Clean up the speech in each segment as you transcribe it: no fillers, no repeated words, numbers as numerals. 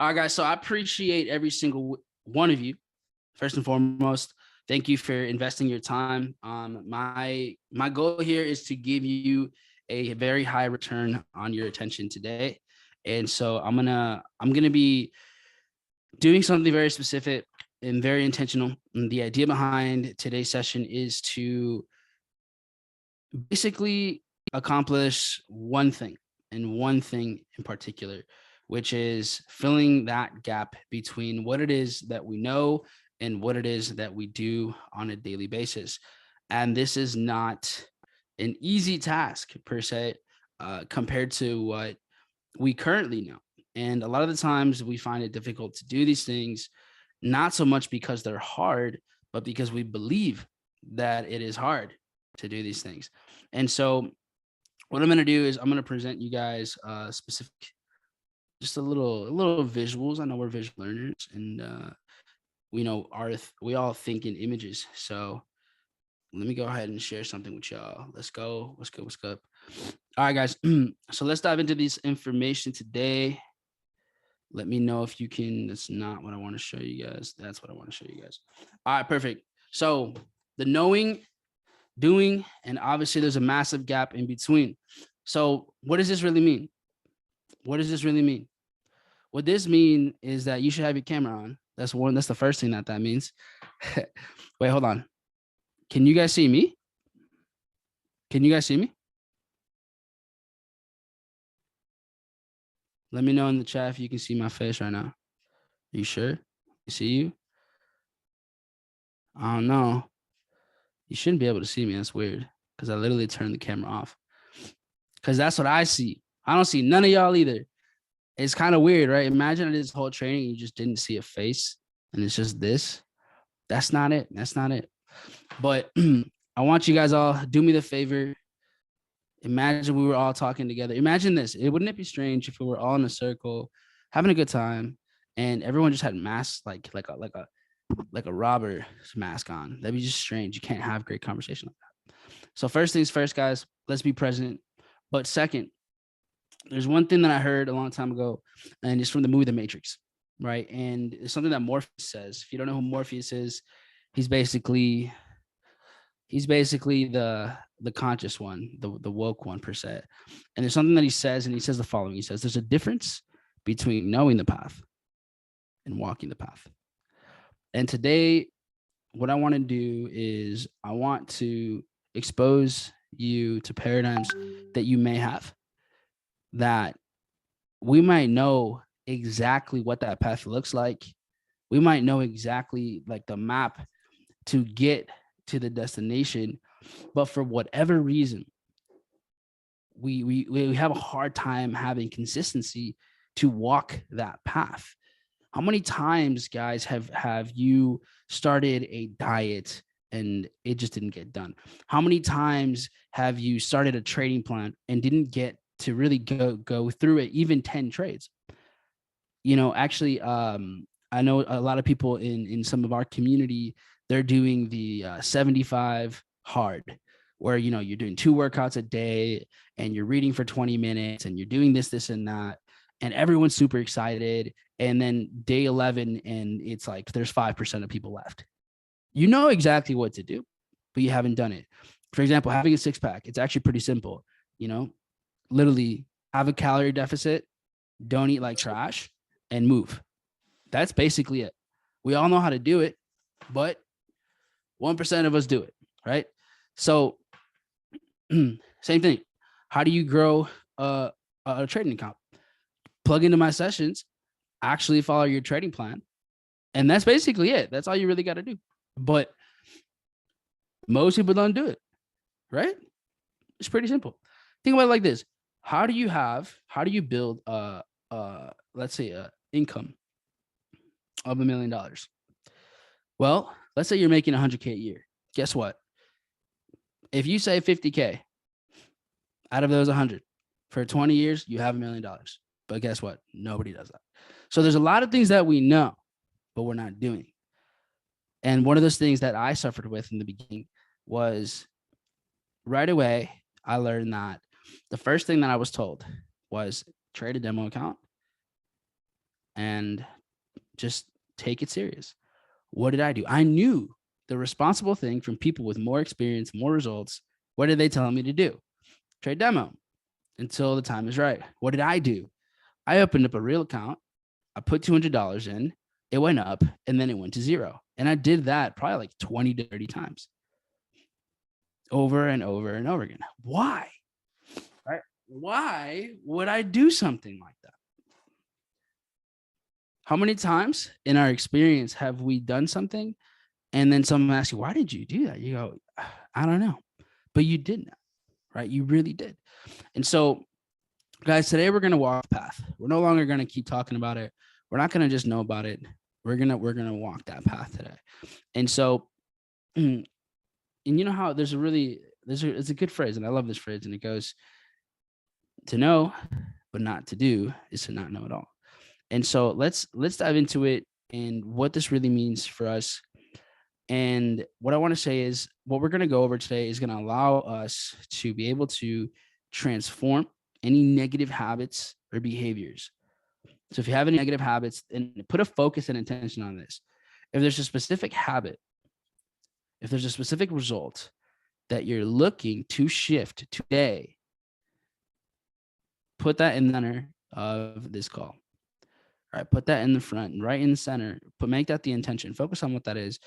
All right, guys. So I appreciate every single one of you. First and foremost, thank you for investing your time. My goal here is to give you a very high return on your attention today, and so I'm gonna be doing something very specific and very intentional. And the idea behind today's session is to basically accomplish one thing and one thing in particular, which is filling that gap between what it is that we know and what it is that we do on a daily basis. And this is not an easy task per se, compared to what we currently know. And a lot of the times we find it difficult to do these things, not so much because they're hard, but because we believe that it is hard to do these things. And so what I'm going to do is I'm going to present you guys specific, just a little visuals. I know we're visual learners, and we know we all think in images. So let me go ahead and share something with y'all. Let's go. What's good? What's good? All right, guys. So let's dive into this information today. Let me know if you can. That's not what I want to show you guys. That's what I want to show you guys. All right, perfect. So the knowing, doing, and obviously there's a massive gap in between. So what does this really mean? What does this really mean? What this means is that you should have your camera on. That's one. That's the first thing that means. Wait, hold on. Can you guys see me? Can you guys see me? Let me know in the chat if you can see my face right now. Are you sure? You see you? I don't know. You shouldn't be able to see me. That's weird, because I literally turned the camera off. Because that's what I see. I don't see none of y'all either. It's kind of weird, right? Imagine I did this whole training and you just didn't see a face and it's just this. That's not it. That's not it. But I want you guys all, do me the favor. Imagine we were all talking together. Imagine this. Wouldn't it be strange if we were all in a circle having a good time and everyone just had masks, like a robber's mask on? That'd be just strange. You can't have great conversation like that. So first things first, guys, let's be present. But second, there's one thing that I heard a long time ago, and it's from the movie The Matrix, right? And it's something that Morpheus says. If you don't know who Morpheus is, he's basically the conscious one, the woke one per se. And there's something that he says, and he says the following. He says there's a difference between knowing the path and walking the path. And today, what I want to do is I want to expose you to paradigms that you may have, that we might know exactly what that path looks like. We might know exactly like the map to get to the destination, but for whatever reason, we have a hard time having consistency to walk that path. How many times, guys, have you started a diet and it just didn't get done? How many times have you started a trading plan and didn't get to really go through it, even 10 trades? Actually, I know a lot of people in some of our community, they're doing the 75 hard, where you're doing 2 workouts a day and you're reading for 20 minutes and you're doing this and that, and everyone's super excited. And then day 11, and it's like there's 5% of people left. You know exactly what to do, but you haven't done it. For example, having a 6-pack, it's actually pretty simple. Literally have a calorie deficit, don't eat like trash, and move. That's basically it. We all know how to do it, but 1% of us do it, right? So same thing. How do you grow a trading account? Plug into my sessions, actually follow your trading plan, and that's basically it. That's all you really got to do. But most people don't do it, right? It's pretty simple. Think about it like this. How do you build let's say a income of $1 million? Well, let's say you're making 100K a year. Guess what? If you say 50K out of those 100 for 20 years, you have $1 million. But guess what? Nobody does that. So there's a lot of things that we know, but we're not doing. And one of those things that I suffered with in the beginning was, right away, I learned that the first thing that I was told was trade a demo account and just take it serious. What did I do? I knew the responsible thing from people with more experience, more results. What did they tell me to do? Trade demo until the time is right. What did I do? I opened up a real account. I put $200 in. It went up and then it went to zero. And I did that probably like 20 to 30 times over and over and over again. Why? Right? Why would I do something like that? How many times in our experience have we done something and then someone asks you, why did you do that? You go, I don't know, but you did know, right? You really did. And so, guys, today we're going to walk the path. We're no longer going to keep talking about it. We're not going to just know about it. We're going to walk that path today. And so, and you know how it's a good phrase, and I love this phrase, and it goes, to know but not to do is to not know at all. And so let's dive into it and what this really means for us. And what I want to say is what we're going to go over today is going to allow us to be able to transform any negative habits or behaviors. So if you have any negative habits, and put a focus and intention on this. If there's a specific habit, if there's a specific result that you're looking to shift today, put that in the center of this call. All right, put that in the front, right in the center, but make that the intention. Focus on what that is.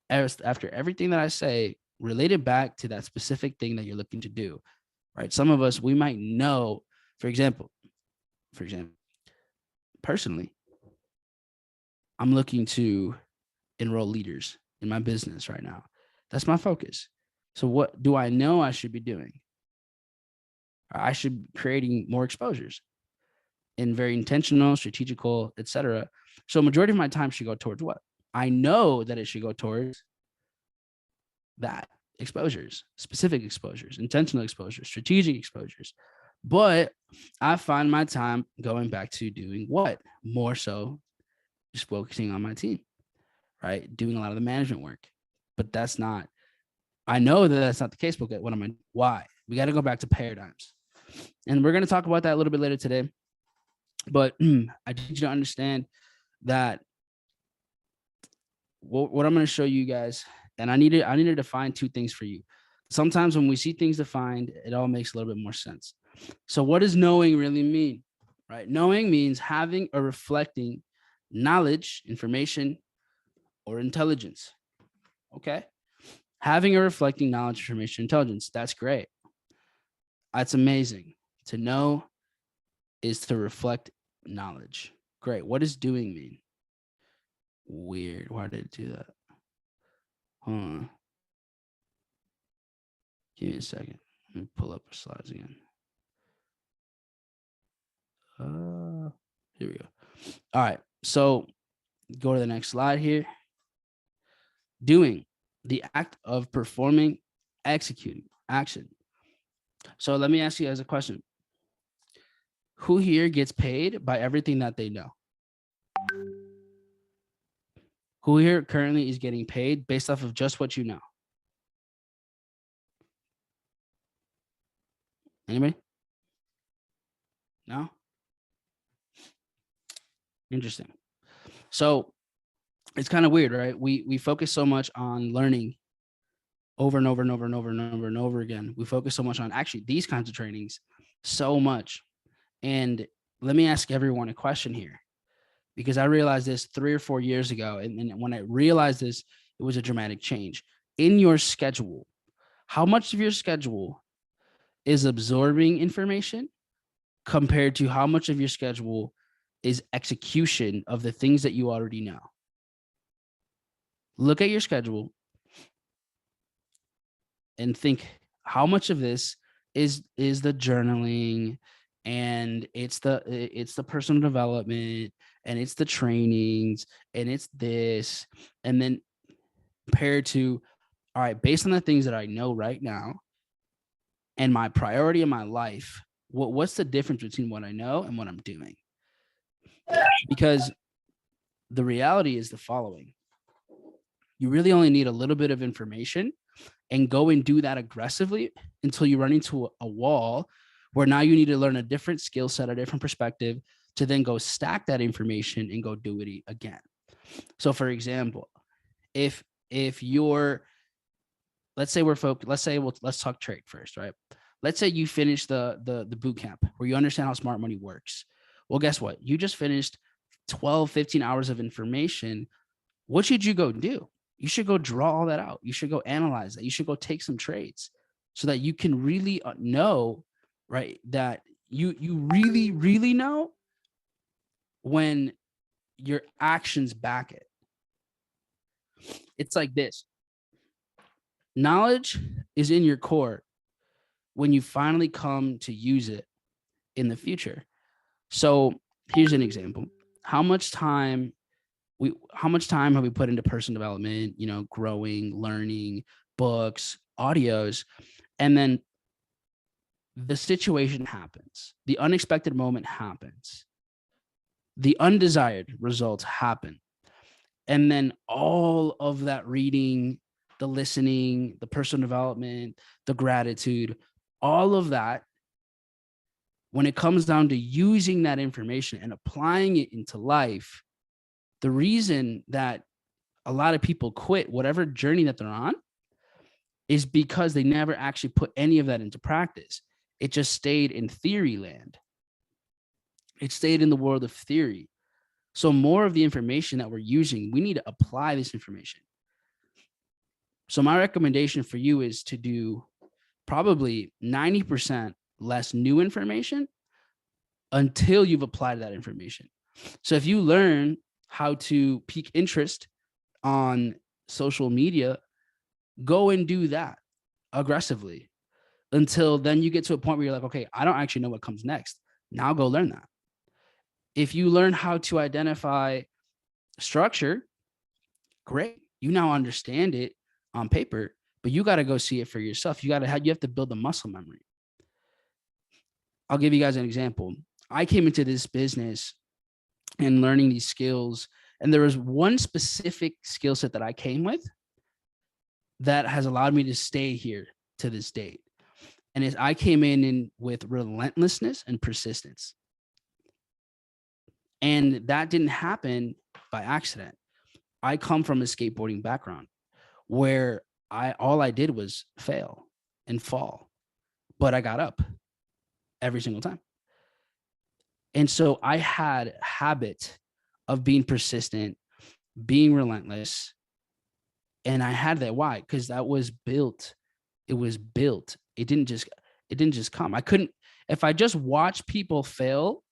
After everything that I say, relate it back to that specific thing that you're looking to do, right? Some of us, we might know, for example, personally, I'm looking to enroll leaders in my business right now. That's my focus. So what do I know I should be doing? I should be creating more exposures and very intentional, strategical, etc. So majority of my time should go towards what? I know that it should go towards that exposures, specific exposures, intentional exposures, strategic exposures. But I find my time going back to doing what? More so just focusing on my team, right? Doing a lot of the management work. But that's not, I know that that's not the case, but what am I, why? We got to go back to paradigms. And we're going to talk about that a little bit later today. But I need you to understand that what I'm going to show you guys, and I need to define two things for you. Sometimes when we see things defined, it all makes a little bit more sense. So what does knowing really mean, right? Knowing means having or reflecting knowledge, information, or intelligence. Okay? Having or reflecting knowledge, information, intelligence. That's great. That's amazing. To know is to reflect knowledge. Great. What does doing mean? Weird. Why did it do that? Hold on. Give me a second. Let me pull up the slides again. Here we go. All right. So go to the next slide here. Doing, the act of performing, executing, action. So let me ask you guys a question. Who here gets paid by everything that they know? Who here currently is getting paid based off of just what you know? Anybody? No? Interesting. So it's kind of weird, right? We focus so much on learning over and over and over and over and over and over again. We focus so much on actually these kinds of trainings so much. And let me ask everyone a question here, because I realized this 3 or 4 years ago. And when I realized this, it was a dramatic change. In your schedule, how much of your schedule is absorbing information compared to how much of your schedule is execution of the things that you already know? Look at your schedule and think, how much of this is the journaling, and it's the personal development, and it's the trainings, and it's this, and then compared to, all right, based on the things that I know right now and my priority in my life, what's the difference between what I know and what I'm doing? Because the reality is the following. You really only need a little bit of information and go and do that aggressively until you run into a wall where now you need to learn a different skill set, a different perspective, to then go stack that information and go do it again. So for example, if you're, let's say we're focused, let's talk trade first, right? Let's say you finish the boot camp where you understand how smart money works. Well, guess what? You just finished 12, 15 hours of information. What should you go do? You should go draw all that out. You should go analyze that. You should go take some trades so that you can really know, right? That you really, really know when your actions back it. It's like this. Knowledge is in your core when you finally come to use it in the future. So here's an example. How much time have we put into personal development, growing, learning, books, audios, and then the situation happens. The unexpected moment happens. The undesired results happen. And then all of that reading, the listening, the personal development, the gratitude, all of that, when it comes down to using that information and applying it into life, the reason that a lot of people quit whatever journey that they're on is because they never actually put any of that into practice. It just stayed in theory land. It stayed in the world of theory. So more of the information that we're using, we need to apply this information. So my recommendation for you is to do probably 90% less new information until you've applied that information. So if you learn how to pique interest on social media, go and do that aggressively until then you get to a point where you're like, okay, I don't actually know what comes next. Now go learn that. If you learn how to identify structure, great. You now understand it on paper, but you got to go see it for yourself. You have to build the muscle memory. I'll give you guys an example. I came into this business and learning these skills, and there was one specific skill set that I came with that has allowed me to stay here to this date. And I came in with relentlessness and persistence. And that didn't happen by accident. I come from a skateboarding background where all I did was fail and fall, but I got up every single time. And so I had a habit of being persistent, being relentless. And I had that. Why? Because that was built. It was built. It didn't just come. I couldn't, if I just watched people fail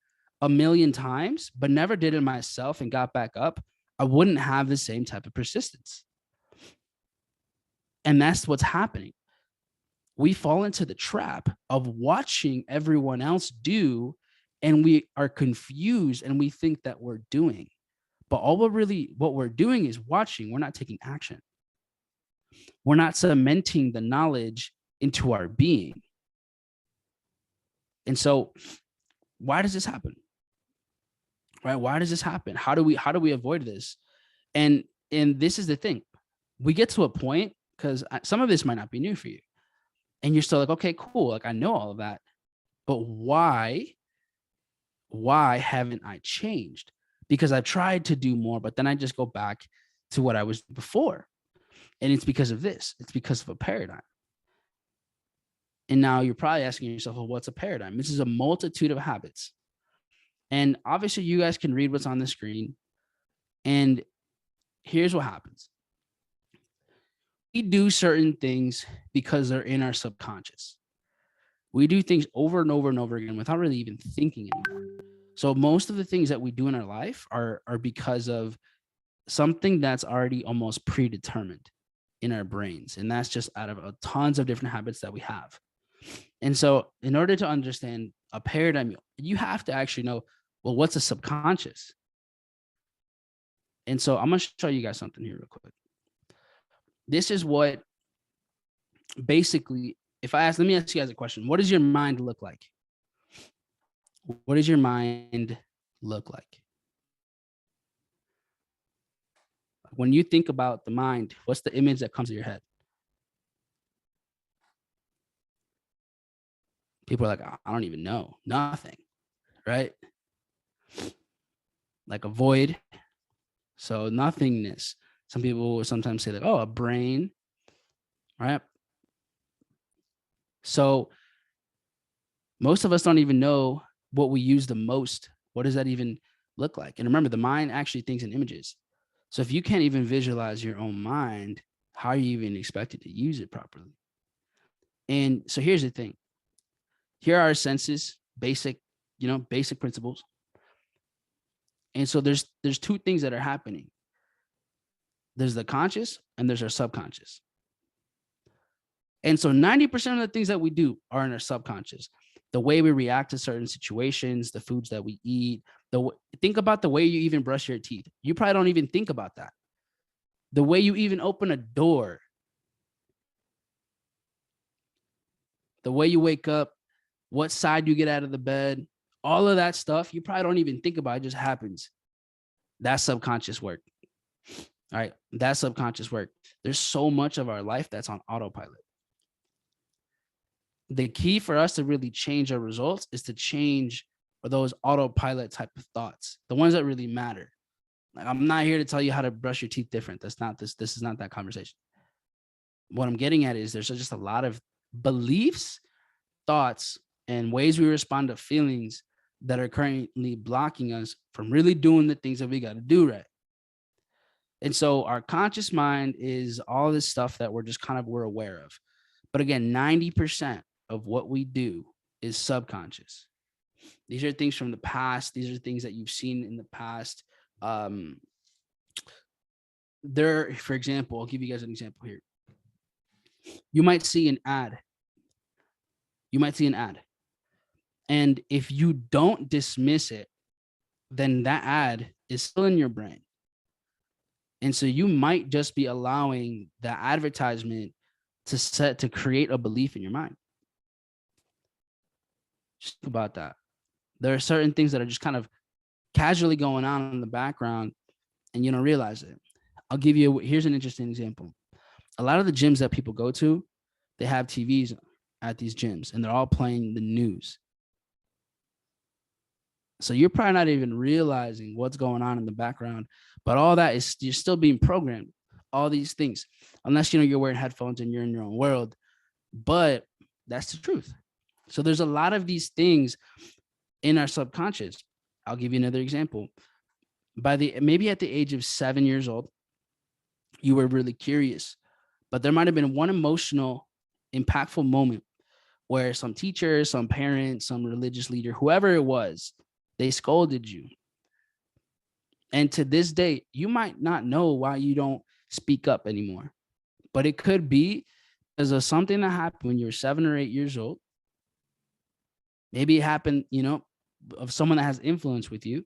a million times, but never did it myself and got back up, I wouldn't have the same type of persistence. And that's what's happening. We fall into the trap of watching everyone else do, and we are confused and we think that we're doing. But what we're doing is watching. We're not taking action. We're not cementing the knowledge into our being. And so why does this happen? Right? Why does this happen? How do we avoid this? And this is the thing. We get to a point, because some of this might not be new for you. And you're still like, okay, cool. Like I know all of that, but why haven't I changed? Because I've tried to do more, but then I just go back to what I was before. And it's because of this. It's because of a paradigm. And now you're probably asking yourself, well, what's a paradigm? This is a multitude of habits. And obviously you guys can read what's on the screen. And here's what happens. We do certain things because they're in our subconscious. We do things over and over and over again without really even thinking anymore. So most of the things that we do in our life are because of something that's already almost predetermined in our brains. And that's just out of tons of different habits that we have. And so in order to understand a paradigm, you have to actually know, well, what's a subconscious? And so I'm going to show you guys something here real quick. This is what basically, let me ask you guys a question. What does your mind look like? What does your mind look like? When you think about the mind, what's the image that comes to your head? People are like, I don't even know. Nothing, right? like a void. So nothingness. Some people will sometimes say like, oh, a brain, right? So most of us don't even know what we use the most. What does that even look like? And remember, the mind actually thinks in images. So if you can't even visualize your own mind, how are you even expected to use it properly? And so here's the thing. Here are our senses, basic, basic principles. And so there's two things that are happening. There's the conscious and there's our subconscious. And so 90% of the things that we do are in our subconscious. The way we react to certain situations, the foods that we eat, think about the way you even brush your teeth. You probably don't even think about that. The way you even open a door, the way you wake up, what side you get out of the bed, all of that stuff, you probably don't even think about it. It just happens. That's subconscious work. All right. That's subconscious work. There's so much of our life that's on autopilot. The key for us to really change our results is to change those autopilot type of thoughts, the ones that really matter. Like, I'm not here to tell you how to brush your teeth different. That's not this. This is not that conversation. What I'm getting at is there's just a lot of beliefs, thoughts, and ways we respond to feelings that are currently blocking us from really doing the things that we got to do right. And so our conscious mind is all this stuff that we're aware of. But again, 90% of what we do is subconscious. These are things from the past. These are things that you've seen in the past. For example, I'll give you guys an example here. You might see an ad. And if you don't dismiss it, then that ad is still in your brain. And so you might just be allowing the advertisement to create a belief in your mind. Just think about that. There are certain things that are just kind of casually going on in the background and you don't realize it. Here's an interesting example. A lot of the gyms that people go to, they have TVs at these gyms and they're all playing the news. So you're probably not even realizing what's going on in the background, but all that is, you're still being programmed, all these things, unless, you're wearing headphones and you're in your own world, but that's the truth. So there's a lot of these things in our subconscious. I'll give you another example. Maybe at the age of 7 years old, you were really curious, but there might've been one emotional, impactful moment where some teacher, some parent, some religious leader, whoever it was, they scolded you. And to this day, you might not know why you don't speak up anymore, but it could be because of something that happened when you were 7 or 8 years old. Maybe it happened, of someone that has influence with you.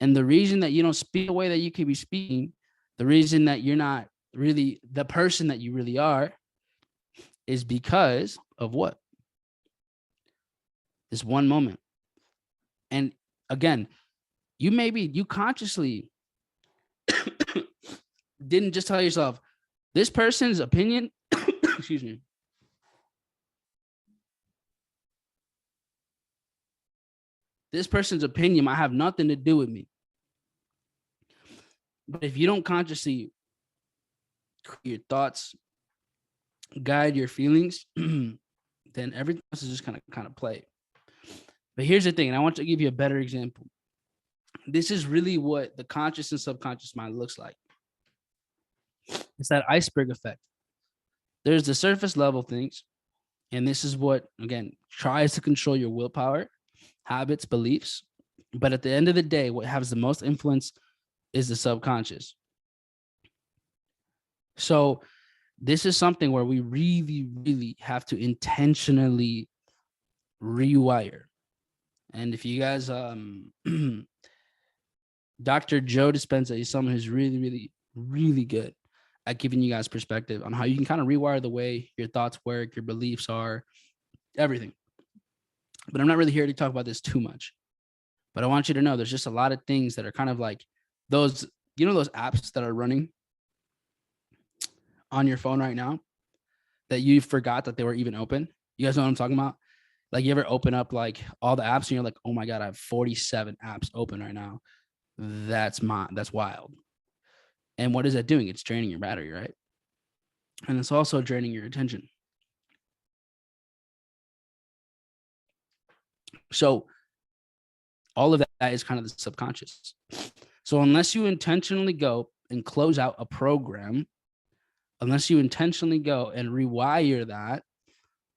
And the reason that you don't speak the way that you could be speaking, the reason that you're not really the person that you really are, is because of what? This one moment. And again, you consciously didn't just tell yourself, this person's opinion, excuse me, this person's opinion might have nothing to do with me. But if you don't consciously your thoughts, guide your feelings, then everything else is just kind of play. But here's the thing, and I want to give you a better example. This is really what the conscious and subconscious mind looks like. It's that iceberg effect. There's the surface level things, and this is what, again, tries to control your willpower, habits, beliefs. But at the end of the day, what has the most influence is the subconscious. So this is something where we really, really have to intentionally rewire. And if you guys, Dr. Joe Dispenza is someone who's really, really, really good at giving you guys perspective on how you can kind of rewire the way your thoughts work, your beliefs are, everything. But I'm not really here to talk about this too much. But I want you to know there's just a lot of things that are kind of like those, those apps that are running on your phone right now that you forgot that they were even open. You guys know what I'm talking about? Like, you ever open up like all the apps and you're like, oh my God, I have 47 apps open right now. That's wild. And what is that doing? It's draining your battery, right? And it's also draining your attention. So all of that is kind of the subconscious. So unless you intentionally go and close out a program, unless you intentionally go and rewire that,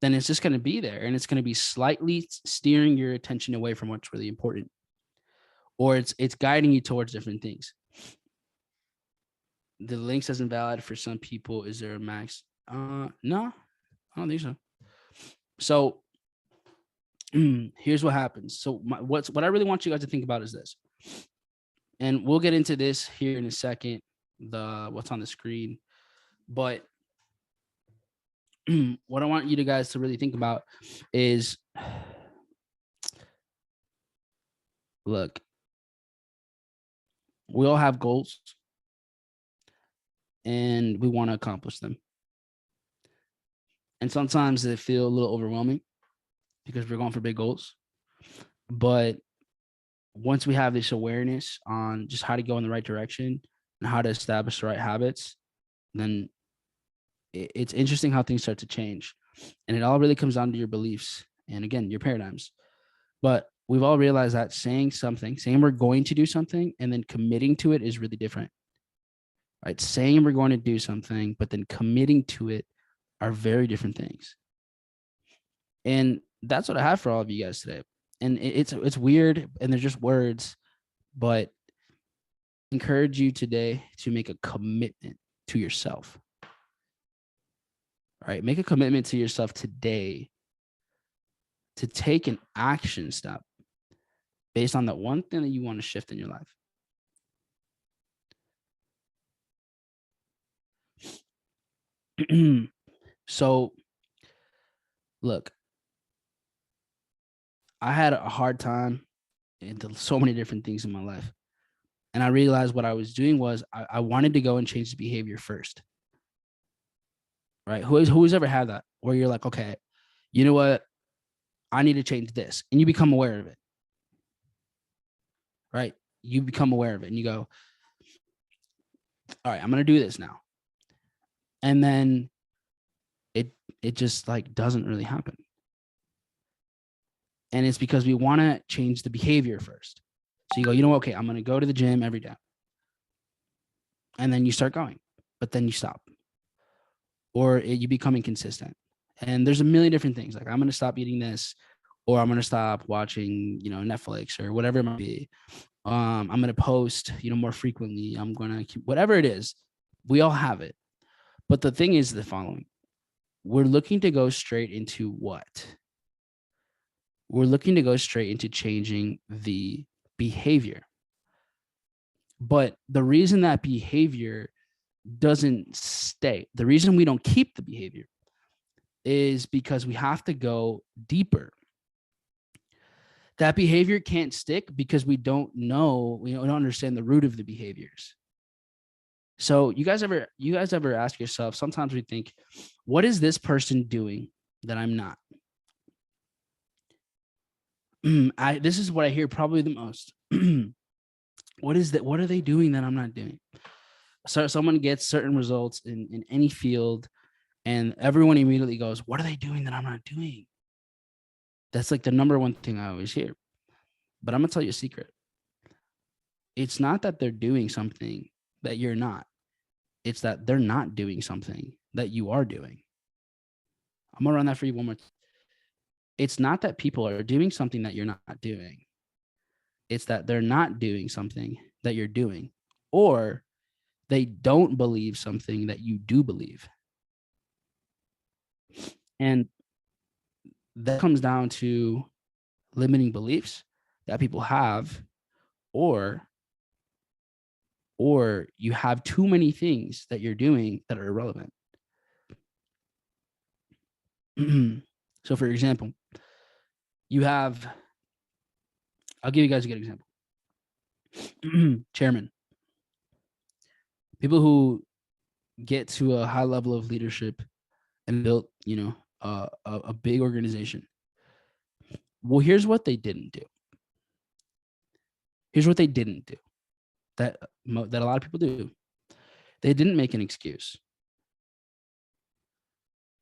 then it's just going to be there, and it's going to be slightly steering your attention away from what's really important, or it's guiding you towards different things. The links isn't valid for some people. Is there a max? No, I don't think so. So here's what happens. So what I really want you guys to think about is this, and we'll get into this here in a second, the what's on the screen. But what I want you guys to really think about is, look, we all have goals and we want to accomplish them. And sometimes they feel a little overwhelming because we're going for big goals. But once we have this awareness on just how to go in the right direction and how to establish the right habits, then it's interesting how things start to change. And it all really comes down to your beliefs and, again, your paradigms. But we've all realized that saying we're going to do something and then committing to it is really different, right? Saying we're going to do something, but then committing to it are very different things. And that's what I have for all of you guys today. And it's weird, and they're just words, but I encourage you today to make a commitment to yourself. All right, make a commitment to yourself today to take an action step based on that one thing that you want to shift in your life. So, look, I had a hard time into so many different things in my life. And I realized what I was doing was I wanted to go and change the behavior first. Right? Who's ever had that where you're like, okay, you know what? I need to change this. And you become aware of it. Right? You become aware of it and you go, all right, I'm going to do this now. And then it just like doesn't really happen. And it's because we want to change the behavior first. So you go, you know, okay, I'm going to go to the gym every day. And then you start going, but then you stop. Or you become inconsistent. And there's a million different things. Like, I'm going to stop eating this, or I'm going to stop watching, Netflix or whatever it might be. I'm going to post, more frequently. I'm going to keep whatever it is. We all have it. But the thing is the following. We're looking to go straight into what? We're looking to go straight into changing the behavior. But the reason that behavior doesn't stay, the reason we don't keep the behavior is because we have to go deeper. That behavior can't stick because we don't understand the root of the behaviors. So you guys ever ask yourself, sometimes we think, what is this person doing that I'm not? This is what I hear probably the most. What is that? What are they doing that I'm not doing? So someone gets certain results in any field, and everyone immediately goes, what are they doing that I'm not doing? That's like the number one thing I always hear. But I'm going to tell you a secret. It's not that they're doing something that you're not. It's that they're not doing something that you are doing. I'm going to run that for you one more time. It's not that people are doing something that you're not doing. It's that they're not doing something that you're doing, or they don't believe something that you do believe. And that comes down to limiting beliefs that people have, or you have too many things that you're doing that are irrelevant. So for example, I'll give you guys a good example. Chairman. People who get to a high level of leadership and built, a big organization. Well, here's what they didn't do. that a lot of people do. They didn't make an excuse.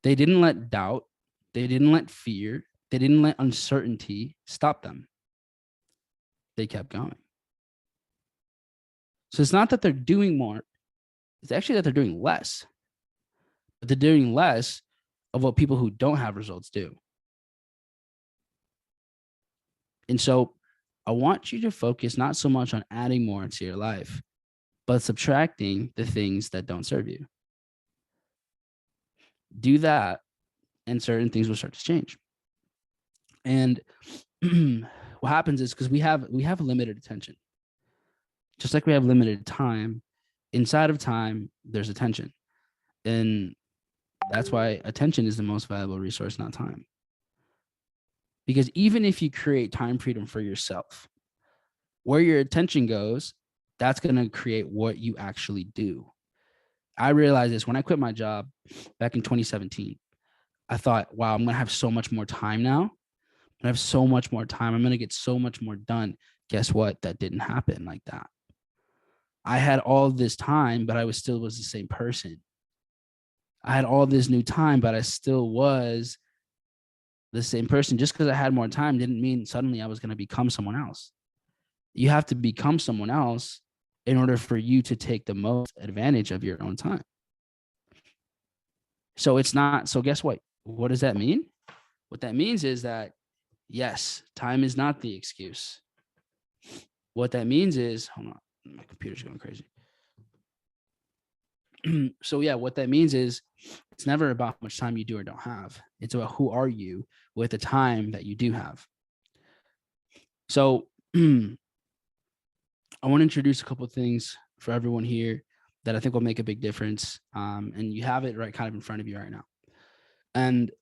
They didn't let doubt, they didn't let fear, they didn't let uncertainty stop them. They kept going. So it's not that they're doing more, it's actually that they're doing less. But they're doing less of what people who don't have results do. And so I want you to focus not so much on adding more into your life, but subtracting the things that don't serve you. Do that, and certain things will start to change. And what happens is, because we have limited attention, just like we have limited time. Inside of time, there's attention, and that's why attention is the most valuable resource, not time. Because even if you create time freedom for yourself, where your attention goes, that's going to create what you actually do. I realized this when I quit my job back in 2017. I thought, wow, I'm going to have so much more time now. I have so much more time. I'm going to get so much more done. Guess what? That didn't happen like that. I had all this time, but I was the same person. I had all this new time, but I still was the same person. Just because I had more time didn't mean suddenly I was going to become someone else. You have to become someone else in order for you to take the most advantage of your own time. So it's not, so guess what? What does that mean? What that means is that, yes, time is not the excuse. What that means is, hold on, my computer's going crazy. So yeah, what that means is it's never about how much time you do or don't have. It's about who are you with the time that you do have. So I want to introduce a couple of things for everyone here that I think will make a big difference. And you have it right kind of in front of you right now. And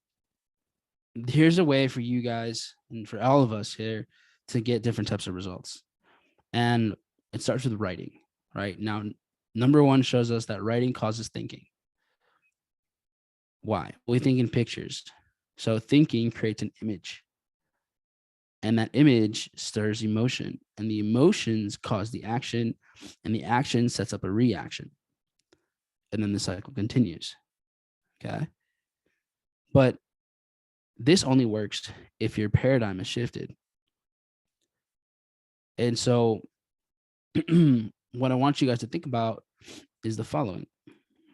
here's a way for you guys and for all of us here to get different types of results. And it starts with writing, right? Now, number one shows us that writing causes thinking. Why? We think in pictures. So thinking creates an image. And that image stirs emotion. And the emotions cause the action. And the action sets up a reaction. And then the cycle continues. Okay. But this only works if your paradigm is shifted. And so what I want you guys to think about is the following.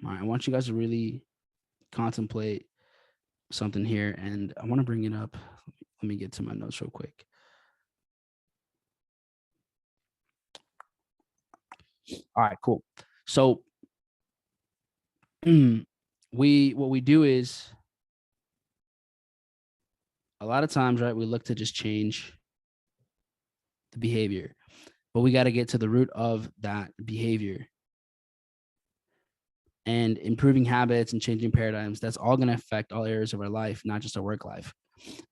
All right, I want you guys to really contemplate something here, and I want to bring it up. Let me get to my notes real quick. All right, cool. So what we do is a lot of times, right, we look to just change the behavior, but we got to get to the root of that behavior. And improving habits and changing paradigms, that's all going to affect all areas of our life, not just our work life.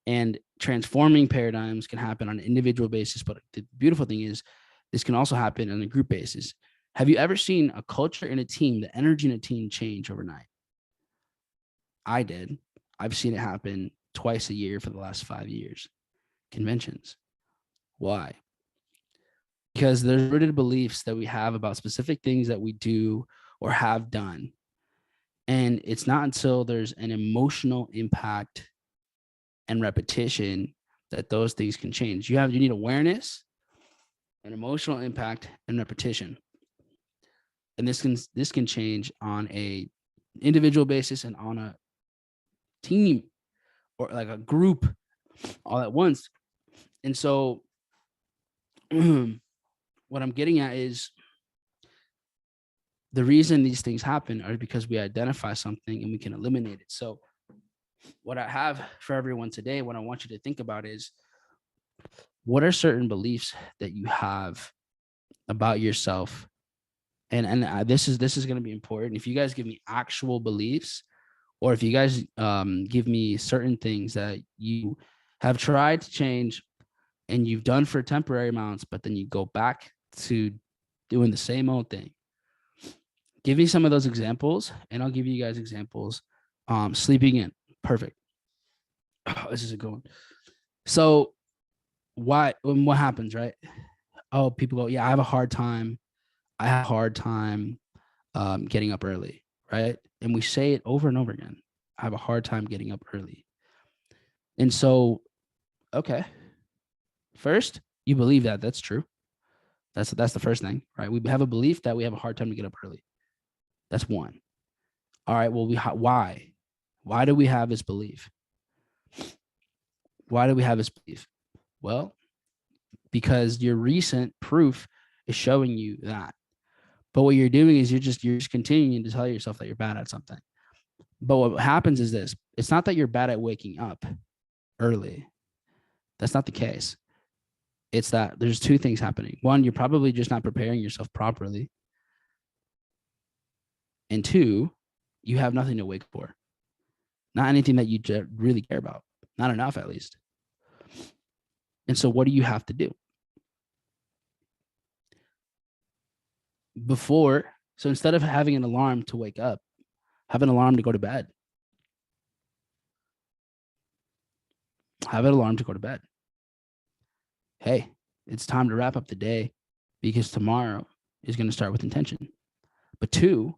And transforming paradigms can happen on an individual basis, but the beautiful thing is this can also happen on a group basis. Have you ever seen a culture in a team, the energy in a team change overnight? I did. I've seen it happen twice a year for the last 5 years. Conventions. Why? Because there's rooted beliefs that we have about specific things that we do or have done. And it's not until there's an emotional impact and repetition that those things can change. You need awareness, an emotional impact, and repetition. And this can change on a individual basis and on a team or like a group all at once. And so what I'm getting at is the reason these things happen are because we identify something and we can eliminate it. So what I have for everyone today, what I want you to think about is, what are certain beliefs that you have about yourself? And this is going to be important. If you guys give me actual beliefs, or if you guys give me certain things that you have tried to change and you've done for temporary amounts, but then you go back to doing the same old thing. Give me some of those examples, and I'll give you guys examples. Sleeping in, perfect. Oh, this is a good one. So what happens, right? Oh, people go, yeah, I have a hard time I have a hard time getting up early, right? And we say it over and over again. I have a hard time getting up early. And so, okay, first, you believe that that's true. That's the first thing, right? We have a belief that we have a hard time to get up early. That's one. All right, well, why? Why do we have this belief? Why do we have this belief? Well, because your recent proof is showing you that. But what you're doing is you're just continuing to tell yourself that you're bad at something. But what happens is this: it's not that you're bad at waking up early. That's not the case. It's that there's two things happening. One, you're probably just not preparing yourself properly. And two, you have nothing to wake for. Not anything that you really care about. Not enough, at least. And so what do you have to do? So instead of having an alarm to wake up, have an alarm to go to bed. Have an alarm to go to bed. Hey, it's time to wrap up the day because tomorrow is going to start with intention. But two,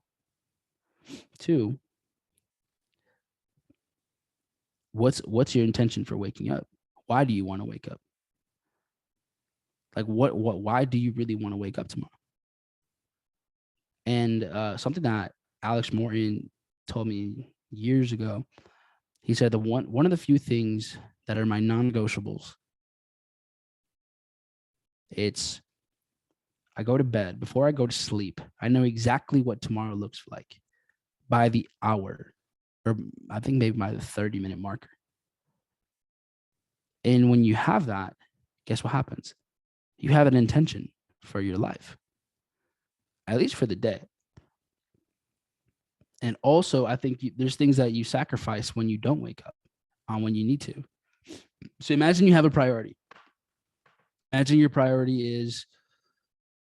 what's your intention for waking up? Why do you want to wake up? Like why do you really want to wake up tomorrow? And something that Alex Morton told me years ago, he said one of the few things that are my non-negotiables, it's I go to bed. Before I go to sleep, I know exactly what tomorrow looks like by the hour, or I think maybe by the 30-minute marker. And when you have that, guess what happens? You have an intention for your life, at least for the day. And also, I think there's things that you sacrifice when you don't wake up on when you need to. So imagine you have a priority. Imagine your priority is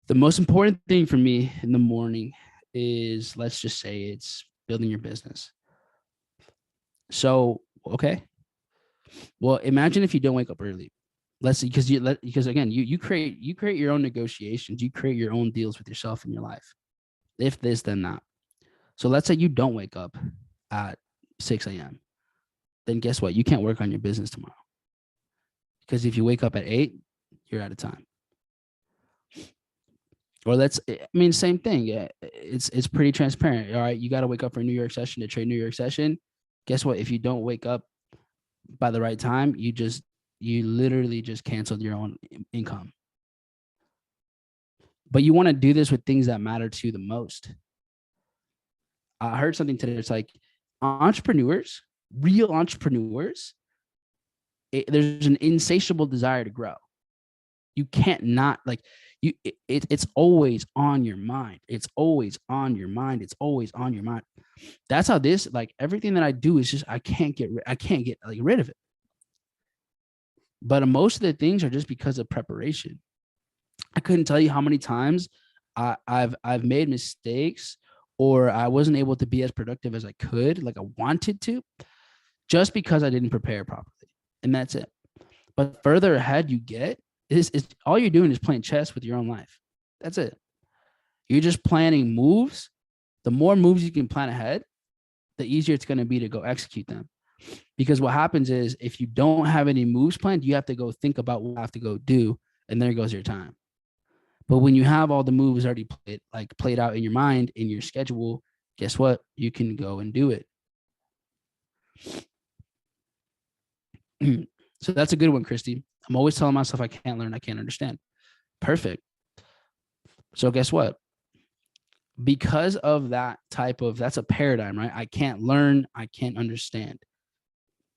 the most important thing for me in the morning is, let's just say it's building your business. So, okay. Well, imagine if you don't wake up early. Let's see, because again, you create your own negotiations, you create your own deals with yourself in your life. If this, then that. So let's say you don't wake up at 6 a.m. Then guess what? You can't work on your business tomorrow. Because if you wake up at 8, you're out of time. Or same thing. Yeah, it's pretty transparent. All right, you got to wake up for a New York session to trade New York session. Guess what? If you don't wake up by the right time, you literally just canceled your own income. But you want to do this with things that matter to you the most. I heard something today. It's like entrepreneurs, real entrepreneurs, there's an insatiable desire to grow. You can't not it's always on your mind. It's always on your mind. It's always on your mind. That's how this, everything that I do is just, I can't get rid of it. But most of the things are just because of preparation. I couldn't tell you how many times I've made mistakes, or I wasn't able to be as productive as I could, like I wanted to, just because I didn't prepare properly. And that's it. But further ahead you get, is all you're doing is playing chess with your own life. That's it. You're just planning moves. The more moves you can plan ahead, the easier it's going to be to go execute them. Because what happens is, if you don't have any moves planned, you have to go think about what you have to go do, and there goes your time. But when you have all the moves already played out in your mind, in your schedule, guess what? You can go and do it. So that's a good one, Christy. I'm always telling myself I can't learn, I can't understand. Perfect. So guess what? Because of that's a paradigm, right? I can't learn, I can't understand.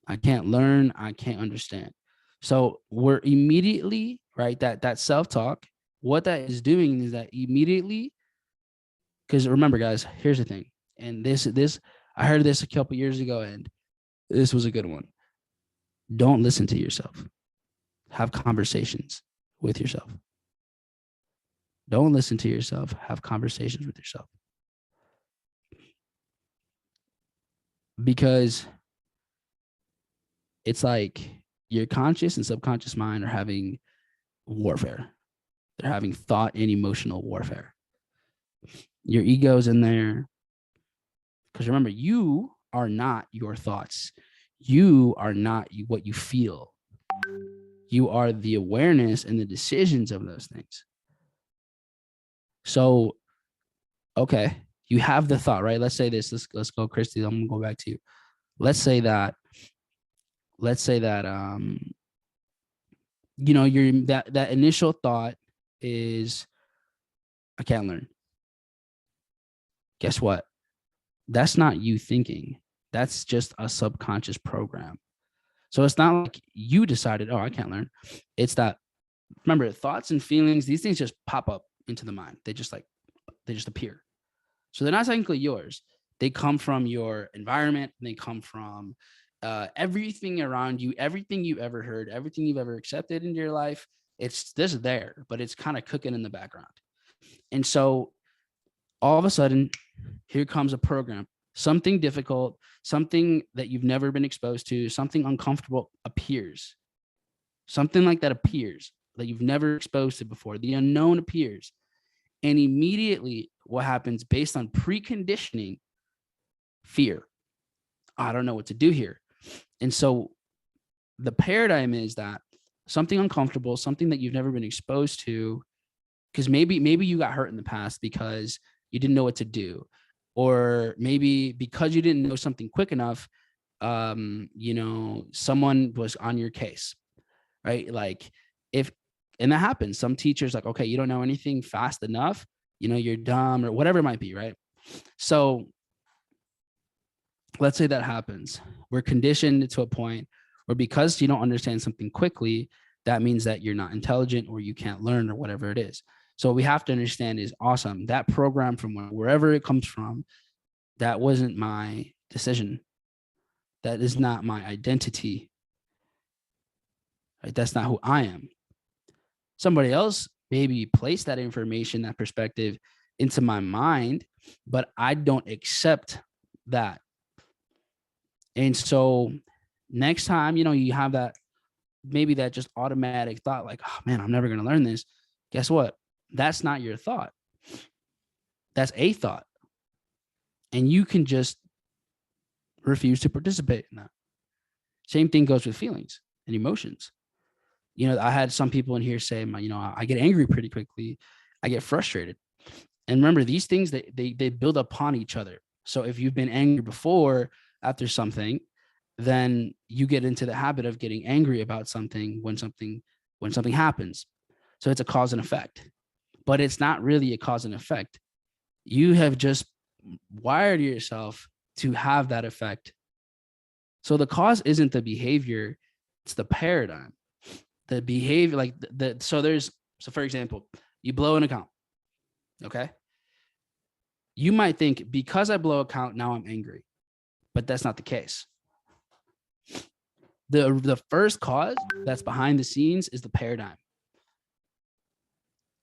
I can't learn, I can't understand. So we're immediately, right, that self-talk, what that is doing is that immediately, because remember, guys, here's the thing. And this, I heard this a couple years ago, and this was a good one. Don't listen to yourself. Have conversations with yourself. Don't listen to yourself. Have conversations with yourself. Because it's like your conscious and subconscious mind are having warfare. They're having thought and emotional warfare. Your ego's in there. Because remember, you are not your thoughts. You are not what you feel. You are the awareness and the decisions of those things. So, okay, you have the thought, right? Let's say this. Let's go, Christy. I'm gonna go back to you. Let's say that. Let's say that. Your that initial thought is, I can't learn. Guess what? That's not you thinking. That's just a subconscious program. So it's not like you decided, oh, I can't learn. It's that, remember, thoughts and feelings, these things just pop up into the mind. They just appear. So they're not technically yours. They come from your environment. They come from everything around you, everything you've ever heard, everything you've ever accepted into your life. It's just there, but it's kind of cooking in the background. And so all of a sudden, here comes a program, something difficult, something that you've never been exposed to, something uncomfortable appears. Something like that appears that you've never exposed to before. The unknown appears. And immediately what happens based on preconditioning, fear. I don't know what to do here. And so the paradigm is that something uncomfortable, something that you've never been exposed to, because maybe you got hurt in the past because you didn't know what to do, or maybe because you didn't know something quick enough, someone was on your case, right? Like and that happens. Some teachers like, okay, you don't know anything fast enough, you're dumb or whatever it might be, right? So let's say that happens. We're conditioned to a point where because you don't understand something quickly, that means that you're not intelligent or you can't learn or whatever it is. So what we have to understand is, awesome, that program from wherever it comes from, that wasn't my decision. That is not my identity. Right? That's not who I am. Somebody else maybe placed that information, that perspective into my mind, but I don't accept that. And so next time, you have that, maybe that just automatic thought like, oh man, I'm never going to learn this. Guess what? That's not your thought. That's a thought. And you can just refuse to participate in that. Same thing goes with feelings and emotions. I had some people in here say, I get angry pretty quickly. I get frustrated. And remember, these things, they build upon each other. So if you've been angry before after something, then you get into the habit of getting angry about something when something happens. So it's a cause and effect, but it's not really a cause and effect. You have just wired yourself to have that effect. So the cause isn't the behavior, it's the paradigm. The behavior, like so for example, you blow an account. Okay. You might think, because I blow account, now I'm angry, but that's not the case. The first cause that's behind the scenes is the paradigm.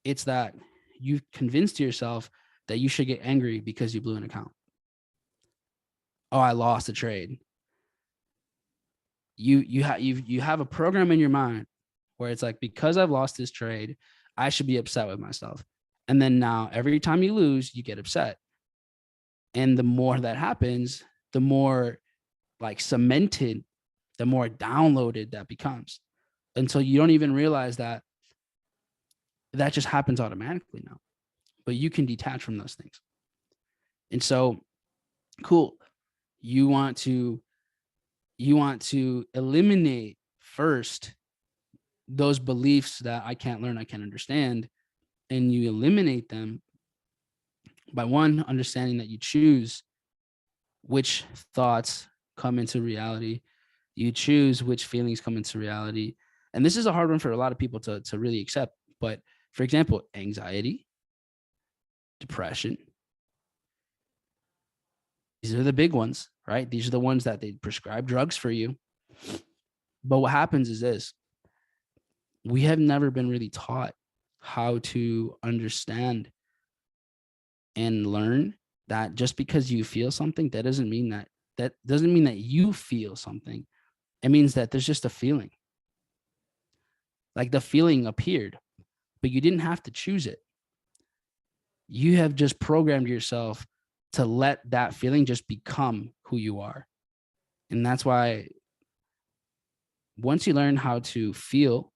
It's that you've convinced yourself that you should get angry because you blew an account. Oh, I lost a trade. You have a program in your mind where it's like, because I've lost this trade, I should be upset with myself. And then now every time you lose, you get upset. And the more that happens, the more like cemented, the more downloaded that becomes, until you don't even realize that just happens automatically now. But you can detach from those things. And so, cool. You want to eliminate first those beliefs that I can't learn, I can't understand. And you eliminate them by one, understanding that you choose which thoughts come into reality. You choose which feelings come into reality. And this is a hard one for a lot of people to really accept. But for example, anxiety, depression, these are the big ones, right? These are the ones that they prescribe drugs for you. But what happens is this: we have never been really taught how to understand and learn that just because you feel something, that doesn't mean that you feel something. It means that there's just a feeling. Like the feeling appeared, but you didn't have to choose it. you have just programmed yourself to let that feeling just become who you are. And that's why once you learn how to feel,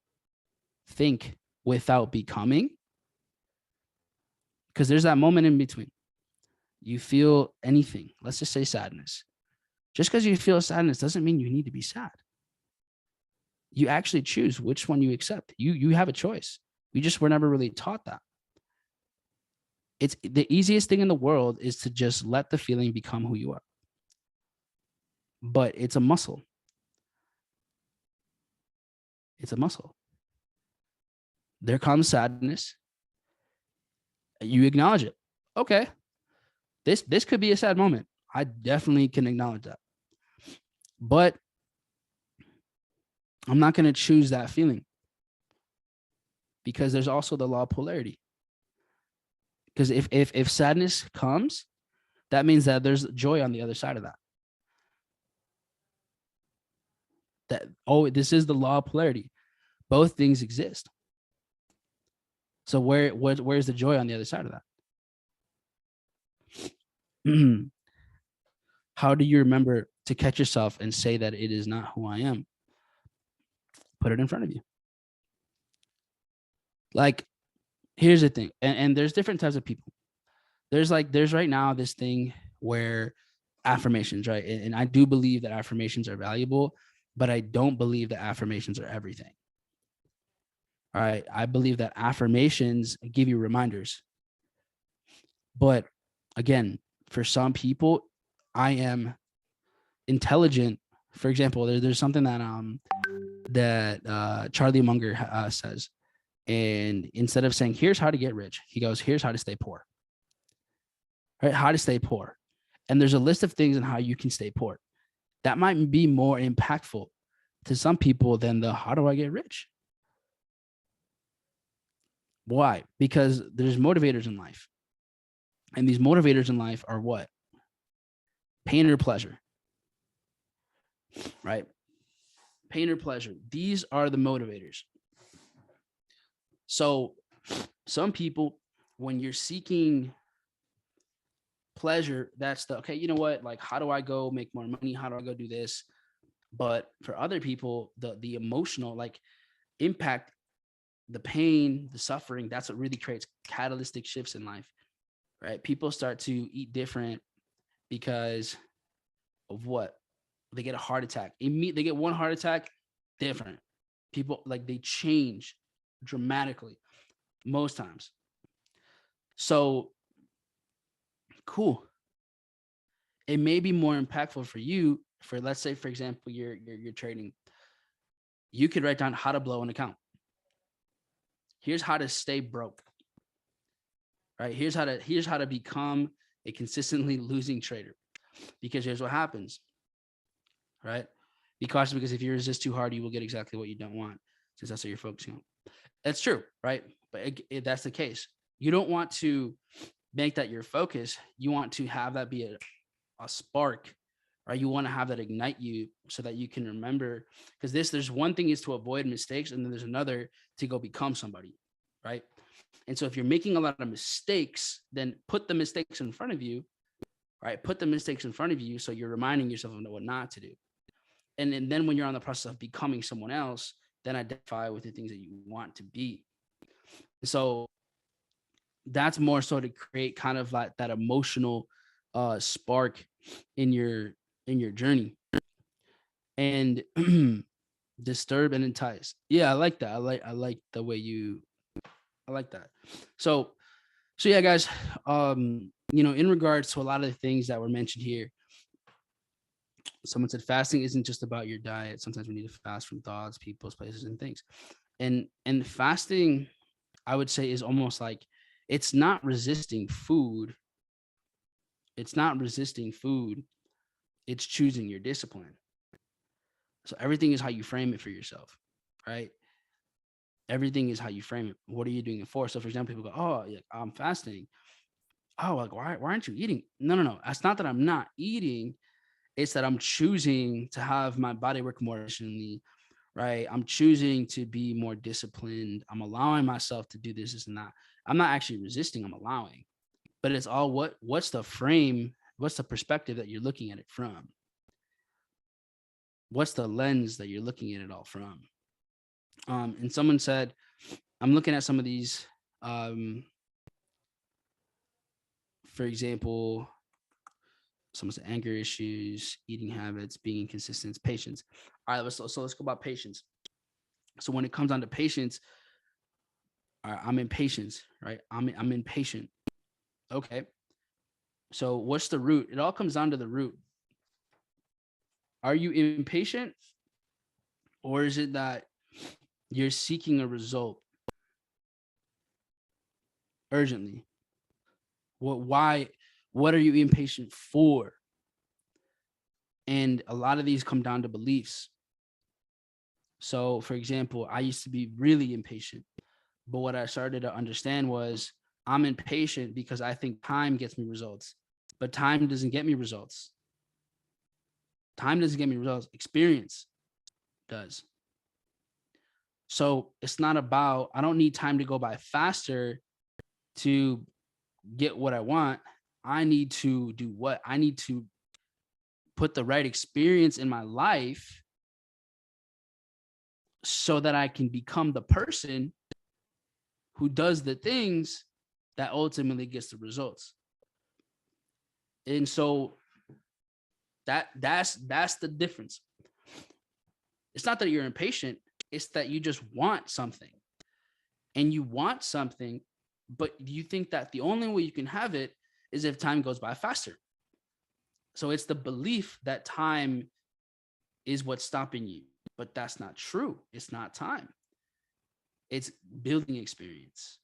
think without becoming, because there's that moment in between. You feel anything. Let's just say sadness. Just because you feel sadness doesn't mean you need to be sad. You actually choose which one you accept. You have a choice. We just were never really taught that. It's the easiest thing in the world is to just let the feeling become who you are. But it's a muscle. It's a muscle. There comes sadness. You acknowledge it. Okay. This could be a sad moment. I definitely can acknowledge that. But I'm not going to choose that feeling, because there's also the law of polarity. Because if sadness comes, that means that there's joy on the other side of that. This is the law of polarity. Both things exist. So where's the joy on the other side of that? How do you remember to catch yourself and say that it is not who I am? Put it in front of you. Like, here's the thing. And there's different types of people. There's right now this thing where affirmations, right? And I do believe that affirmations are valuable, but I don't believe that affirmations are everything. All right. I believe that affirmations give you reminders. But again, for some people, I am intelligent. For example, there's something that Charlie Munger says. And instead of saying, here's how to get rich, he goes, here's how to stay poor. Right? How to stay poor. And there's a list of things on how you can stay poor. That might be more impactful to some people than the how do I get rich? Why? Because there's motivators in life. And these motivators in life are what? Pain or pleasure. Right? Pain or pleasure. These are the motivators. So some people, when you're seeking pleasure, that's the, okay, you know what? Like, how do I go make more money? How do I go do this? But for other people, the emotional like impact, the pain, the suffering, that's what really creates catalytic shifts in life, right? People start to eat different because of what? They get a heart attack. They get one heart attack, different. People, like, they change dramatically most times. So cool. It may be more impactful for you for, let's say, for example, you're trading. You could write down how to blow an account. Here's how to stay broke. Right? Here's how to become a consistently losing trader. Because here's what happens. Right? Be cautious, because if you resist too hard, you will get exactly what you don't want, since that's what you're focusing on. That's true, right? But if that's the case, you don't want to make that your focus. You want to have that be a spark, right? You want to have that ignite you so that you can remember, because there's one thing is to avoid mistakes, and then there's another to go become somebody, right? And so if you're making a lot of mistakes, then put the mistakes in front of you, right? Put the mistakes in front of you so you're reminding yourself of what not to do. And then when you're on the process of becoming someone else, then identify with the things that you want to be. So that's more so to create kind of like that emotional spark in your journey. And disturb and entice. Yeah, I like that. I like the way I like that. So yeah, guys, in regards to a lot of the things that were mentioned here, someone said fasting isn't just about your diet. Sometimes we need to fast from thoughts, people's, places, and things. And fasting, I would say, is almost like, it's not resisting food. It's not resisting food. It's choosing your discipline. So everything is how you frame it for yourself, right? Everything is how you frame it. What are you doing it for? So for example, people go, oh, yeah, I'm fasting. Oh, like, why aren't you eating? No. It's not that I'm not eating. It's that I'm choosing to have my body work more efficiently, right? I'm choosing to be more disciplined. I'm allowing myself to do this and that. I'm not actually resisting. I'm allowing. but it's all what's the frame, what's the perspective that you're looking at it from? What's the lens that you're looking at it all from? And someone said, I'm looking at some of these, for example, someone said anger issues, eating habits, being inconsistent, patience. All right, so let's go about patience. So when it comes down to patience, all right, I'm impatient, right? I'm impatient. Okay. So what's the root? It all comes down to the root. Are you impatient, or is it that you're seeking a result urgently? What are you impatient for? And a lot of these come down to beliefs. So for example, I used to be really impatient, but what I started to understand was I'm impatient because I think time gets me results, but time doesn't get me results. Time doesn't get me results. Experience does. So it's not about, I don't need time to go by faster to get what I want. I need to do what? I need to put the right experience in my life so that I can become the person who does the things that ultimately gets the results. And so that's the difference. It's not that you're impatient, it's that you just want something. And you want something, but you think that the only way you can have it is if time goes by faster. So it's the belief that time is what's stopping you, but that's not true. It's not time. It's building experience.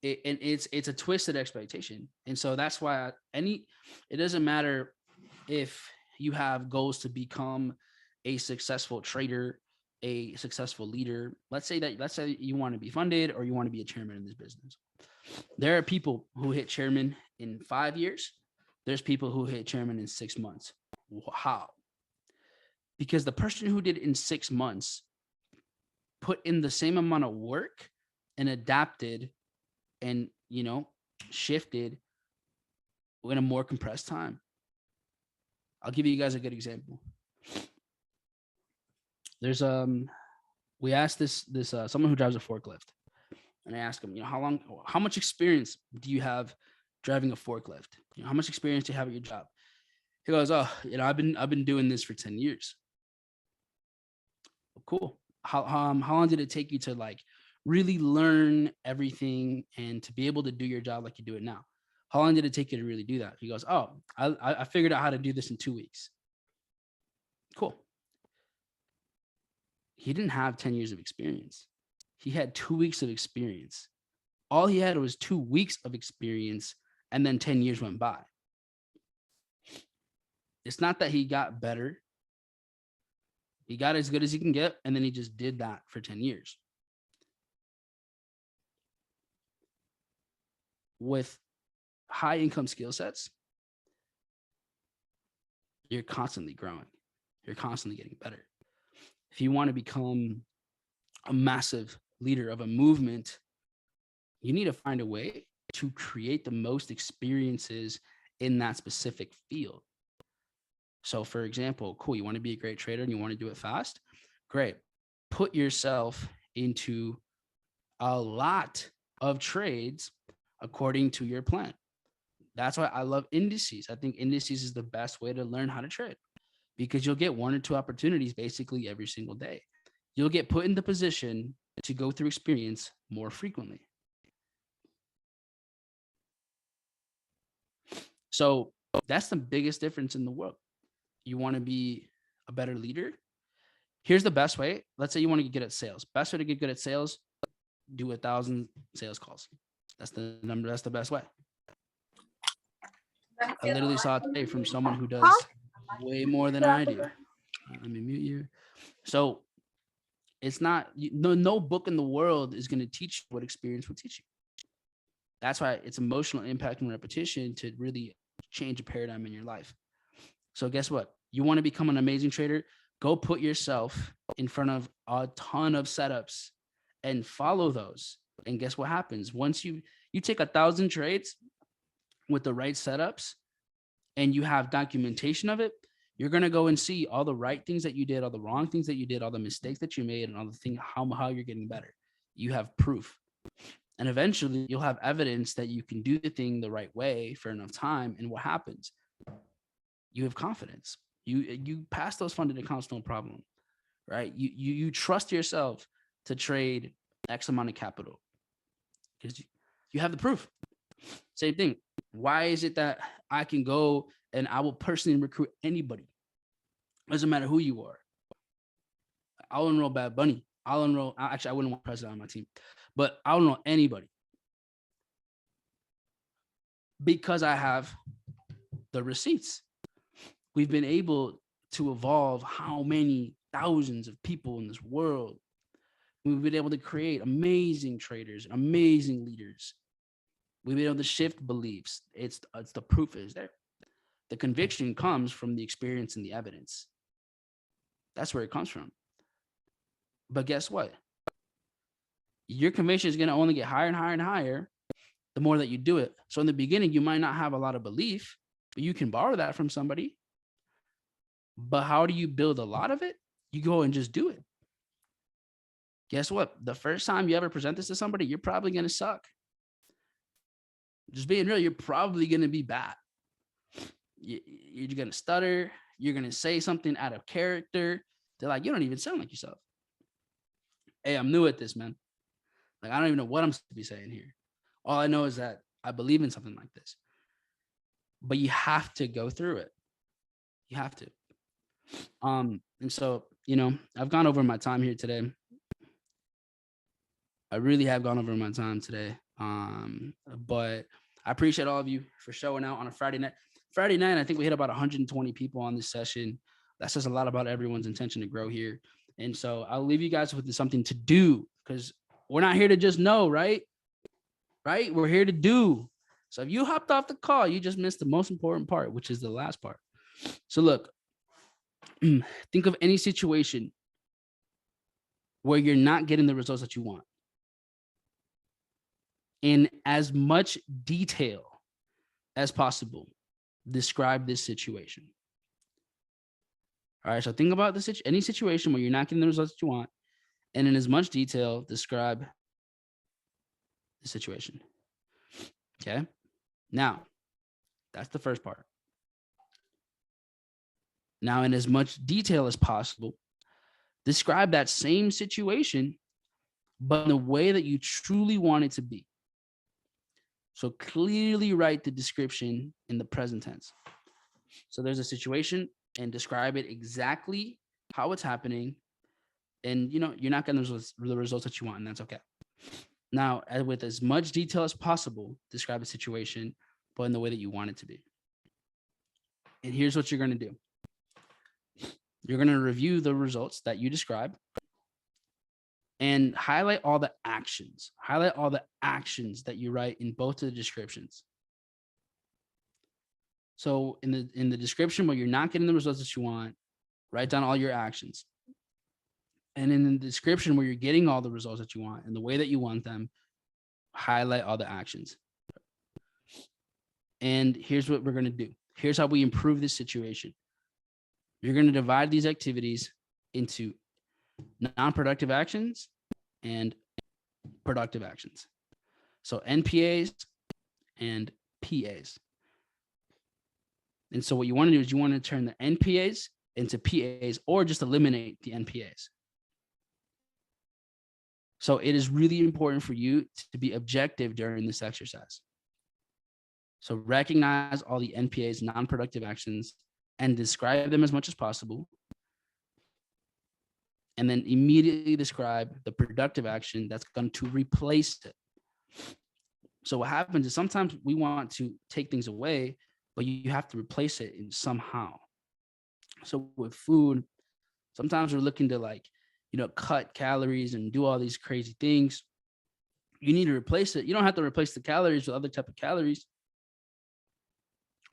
And it's a twisted expectation. And so that's why it doesn't matter if you have goals to become a successful trader, a successful leader. Let's say you want to be funded or you want to be a chairman in this business. There are people who hit chairman in 5 years. There's people who hit chairman in 6 months. How? Because the person who did it in 6 months put in the same amount of work and adapted and, shifted in a more compressed time. I'll give you guys a good example. There's we asked this someone who drives a forklift, and I asked him, how much experience do you have driving a forklift? How much experience do you have at your job? He goes, oh, I've been doing this for 10 years. Cool. How long did it take you to really learn everything and to be able to do your job like you do it now? How long did it take you to really do that? He goes, oh, I figured out how to do this in 2 weeks. Cool. He didn't have 10 years of experience. He had 2 weeks of experience. All he had was 2 weeks of experience, and then 10 years went by. It's not that he got better. He got as good as he can get, and then he just did that for 10 years. With high income skill sets, you're constantly growing. You're constantly getting better. If you want to become a massive leader of a movement, you need to find a way to create the most experiences in that specific field. So for example, cool, you want to be a great trader and you want to do it fast? Great. Put yourself into a lot of trades according to your plan. That's why I love indices. I think indices is the best way to learn how to trade, because you'll get 1 or 2 opportunities basically every single day. You'll get put in the position to go through experience more frequently. So that's the biggest difference in the world. You want to be a better leader? Here's the best way. Let's say you want to get good at sales. Best way to get good at sales, do 1,000 sales calls. That's the number. That's the best way. I literally saw it today from someone who does way more than I do. Let me mute you. So it's not, no book in the world is going to teach you what experience will teach you. That's why it's emotional impact and repetition to really change a paradigm in your life. So guess what? You want to become an amazing trader? Go put yourself in front of a ton of setups and follow those. And guess what happens? Once you take 1,000 trades with the right setups and you have documentation of it, you're going to go and see all the right things that you did, all the wrong things that you did, all the mistakes that you made, and all the thing how you're getting better. You have proof. And eventually you'll have evidence that you can do the thing the right way for enough time. And what happens? You have confidence. You pass those funded accounts, no problem, right? You trust yourself to trade X amount of capital because you have the proof. Same thing. Why is it that I can go and I will personally recruit anybody? Doesn't matter who you are. I'll enroll Bad Bunny. I'll enroll. Actually, I wouldn't want president on my team, but I'll enroll anybody because I have the receipts. We've been able to evolve how many thousands of people in this world. We've been able to create amazing traders, amazing leaders. We've been able to shift beliefs. It's the proof is there. The conviction comes from the experience and the evidence. That's where it comes from. But guess what? Your conviction is going to only get higher and higher and higher the more that you do it. So in the beginning, you might not have a lot of belief, but you can borrow that from somebody. But how do you build a lot of it? You go and just do it. Guess what? The first time you ever present this to somebody, you're probably going to suck. Just being real, you're probably going to be bad. You're going to stutter. You're going to say something out of character. They're like, you don't even sound like yourself. Hey, I'm new at this, man. Like, I don't even know what I'm supposed to be saying here. All I know is that I believe in something like this. But you have to go through it. You have to. And so, I've gone over my time here today. I really have gone over my time today. But I appreciate all of you for showing out on a Friday night. Friday night, I think we hit about 120 people on this session. That says a lot about everyone's intention to grow here. And so I'll leave you guys with something to do because we're not here to just know, right? Right? We're here to do. So if you hopped off the call, you just missed the most important part, which is the last part. So look, think of any situation where you're not getting the results that you want. In as much detail as possible, describe this situation. All right, so think about any situation where you're not getting the results that you want, and in as much detail, describe the situation. Okay? Now, that's the first part. Now, in as much detail as possible, describe that same situation, but in the way that you truly want it to be. So clearly write the description in the present tense. So there's a situation and describe it exactly how it's happening. And, you're not getting the results that you want, and that's okay. Now, with as much detail as possible, describe the situation, but in the way that you want it to be. And here's what you're going to do. You're going to review the results that you describe and highlight all the actions. Highlight all the actions that you write in both of the descriptions. So in the description where you're not getting the results that you want, write down all your actions. And in the description where you're getting all the results that you want and the way that you want them, highlight all the actions. And here's what we're going to do. Here's how we improve this situation. You're going to divide these activities into non-productive actions and productive actions. So NPAs and PAs. And so what you want to do is you want to turn the NPAs into PAs or just eliminate the NPAs. So it is really important for you to be objective during this exercise. So recognize all the NPAs, non-productive actions, and describe them as much as possible. And then immediately describe the productive action that's going to replace it. So what happens is sometimes we want to take things away, but you have to replace it in somehow. So with food, sometimes we're looking to cut calories and do all these crazy things. You need to replace it. You don't have to replace the calories with other type of calories,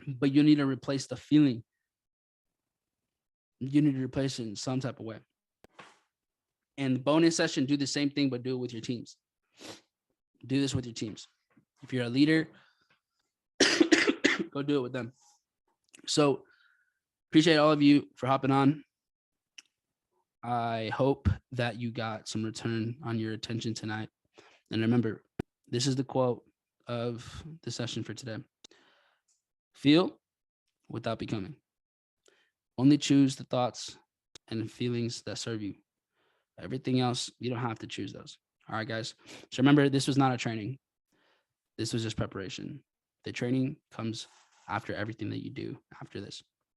but you need to replace the feeling. You need to replace it in some type of way. And the bonus session, do the same thing, but do it with your teams. Do this with your teams. If you're a leader, go do it with them. So appreciate all of you for hopping on. I hope that you got some return on your attention tonight. And remember, this is the quote of the session for today. Feel without becoming. Only choose the thoughts and feelings that serve you. Everything else, you don't have to choose those. All right, guys. So remember, this was not a training. This was just preparation. The training comes after everything that you do after this.